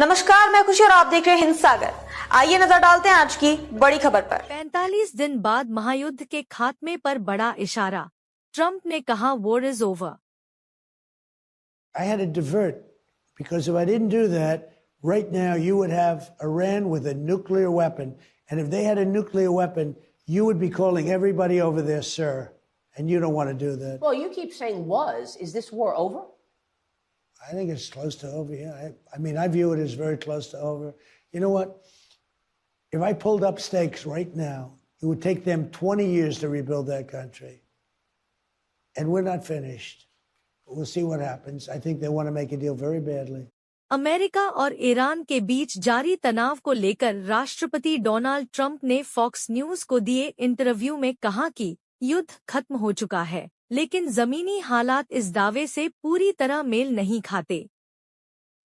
नमस्कार, मैं खुशी और आप देख रहे हैं हिंद सागर। आइए नजर डालते हैं आज की बड़ी खबर पर। 45 दिन बाद महायुद्ध के खात्मे पर बड़ा इशारा, ट्रंप ने कहा war is over. I had to divert because if I didn't do that, right now you would have Iran with a nuclear weapon. And if they had a nuclear weapon, you would be calling everybody over there, sir. And you don't want to do that. Well, you keep saying was. Is this war over? I think it's close to over, yeah. I mean, I view it as very close to over. You know what? If I pulled up stakes right now, it would take them 20 years to rebuild that country. And we're not finished. We'll see what happens. I think they want to make a deal very badly. America और Iran के बीच जारी तनाव को लेकर राष्ट्रपति Donald Trump ने fox news को दिए इंटरव्यू में कहा कि युद्ध खत्म हो चुका है, लेकिन जमीनी हालात इस दावे से पूरी तरह मेल नहीं खाते।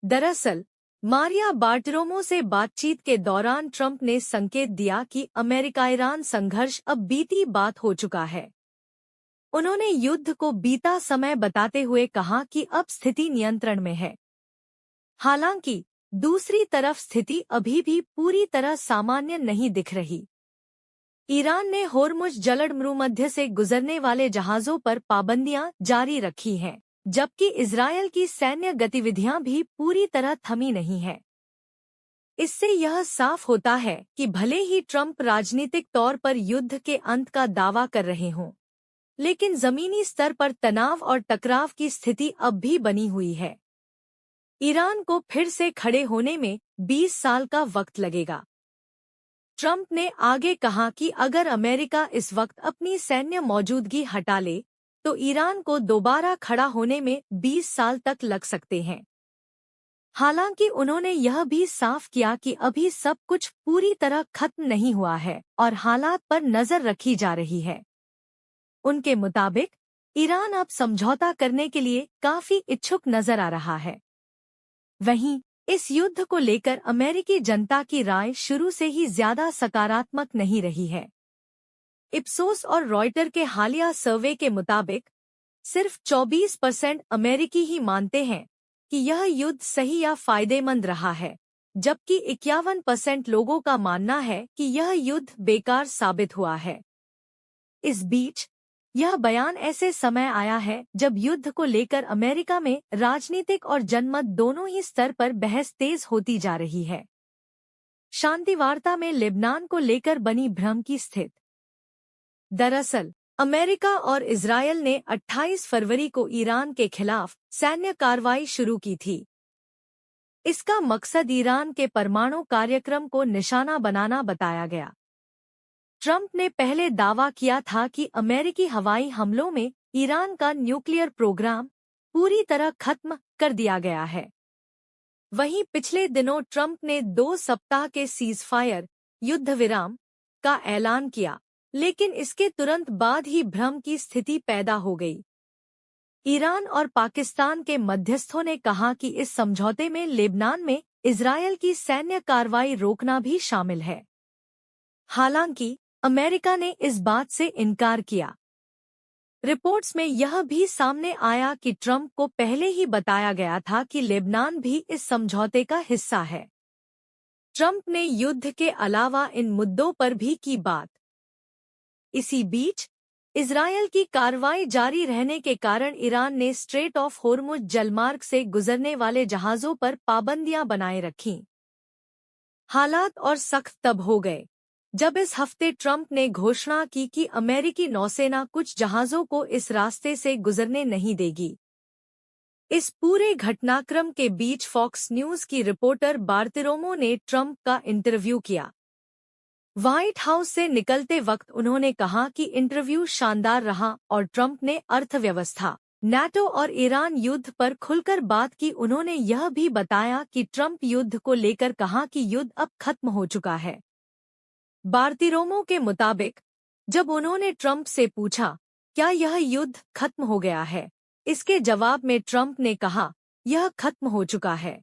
दरअसल मारिया बार्टिरोमो से बातचीत के दौरान ट्रंप ने संकेत दिया कि अमेरिका ईरान संघर्ष अब बीती बात हो चुका है। उन्होंने युद्ध को बीता समय बताते हुए कहा कि अब स्थिति नियंत्रण में है। हालांकि दूसरी तरफ स्थिति अभी भी पूरी तरह सामान्य नहीं दिख रही। ईरान ने होर्मुज जलमरूमध्य से गुजरने वाले जहाजों पर पाबंदियां जारी रखी हैं, जबकि इजरायल की सैन्य गतिविधियां भी पूरी तरह थमी नहीं हैं। इससे यह साफ होता है कि भले ही ट्रंप राजनीतिक तौर पर युद्ध के अंत का दावा कर रहे हों, लेकिन जमीनी स्तर पर तनाव और टकराव की स्थिति अब भी बनी हुई है। ईरान को फिर से खड़े होने में 20 साल का वक्त लगेगा। ट्रंप ने आगे कहा कि अगर अमेरिका इस वक्त अपनी सैन्य मौजूदगी हटा ले, तो ईरान को दोबारा खड़ा होने में 20 साल तक लग सकते हैं। हालांकि उन्होंने यह भी साफ किया कि अभी सब कुछ पूरी तरह खत्म नहीं हुआ है और हालात पर नजर रखी जा रही है। उनके मुताबिक ईरान अब समझौता करने के लिए काफी इच्छुक नजर आ रहा है। वहीं इस युद्ध को लेकर अमेरिकी जनता की राय शुरू से ही ज्यादा सकारात्मक नहीं रही है। इप्सोस और रॉयटर के हालिया सर्वे के मुताबिक सिर्फ 24% अमेरिकी ही मानते हैं कि यह युद्ध सही या फायदेमंद रहा है, जबकि 51% लोगों का मानना है कि यह युद्ध बेकार साबित हुआ है। इस बीच यह बयान ऐसे समय आया है जब युद्ध को लेकर अमेरिका में राजनीतिक और जनमत दोनों ही स्तर पर बहस तेज होती जा रही है। शांति वार्ता में लेबनान को लेकर बनी भ्रम की स्थिति। दरअसल अमेरिका और इजरायल ने 28 फरवरी को ईरान के खिलाफ सैन्य कार्रवाई शुरू की थी। इसका मकसद ईरान के परमाणु कार्यक्रम को निशाना बनाना बताया गया। ट्रंप ने पहले दावा किया था कि अमेरिकी हवाई हमलों में ईरान का न्यूक्लियर प्रोग्राम पूरी तरह खत्म कर दिया गया है। वहीं पिछले दिनों ट्रंप ने 2 सप्ताह के सीजफायर युद्ध विराम का ऐलान किया, लेकिन इसके तुरंत बाद ही भ्रम की स्थिति पैदा हो गई। ईरान और पाकिस्तान के मध्यस्थों ने कहा कि इस समझौते में लेबनान में इजरायल की सैन्य कार्रवाई रोकना भी शामिल है। हालांकि अमेरिका ने इस बात से इनकार किया। रिपोर्ट्स में यह भी सामने आया कि ट्रंप को पहले ही बताया गया था कि लेबनान भी इस समझौते का हिस्सा है। ट्रंप ने युद्ध के अलावा इन मुद्दों पर भी की बात। इसी बीच इजरायल की कार्रवाई जारी रहने के कारण ईरान ने स्ट्रेट ऑफ होर्मुज जलमार्ग से गुजरने वाले जहाजों पर पाबंदियां बनाए रखीं। हालात और सख्त तब हो गए जब इस हफ्ते ट्रंप ने घोषणा की कि अमेरिकी नौसेना कुछ जहाजों को इस रास्ते से गुजरने नहीं देगी। इस पूरे घटनाक्रम के बीच फॉक्स न्यूज की रिपोर्टर बार्टिरोमो ने ट्रंप का इंटरव्यू किया। व्हाइट हाउस से निकलते वक्त उन्होंने कहा कि इंटरव्यू शानदार रहा और ट्रंप ने अर्थव्यवस्था, नाटो और ईरान युद्ध पर खुलकर बात की। उन्होंने यह भी बताया कि ट्रंप युद्ध को लेकर कहा कि युद्ध अब खत्म हो चुका है। बार्टिरोमो के मुताबिक जब उन्होंने ट्रंप से पूछा क्या यह युद्ध खत्म हो गया है, इसके जवाब में ट्रंप ने कहा यह खत्म हो चुका है।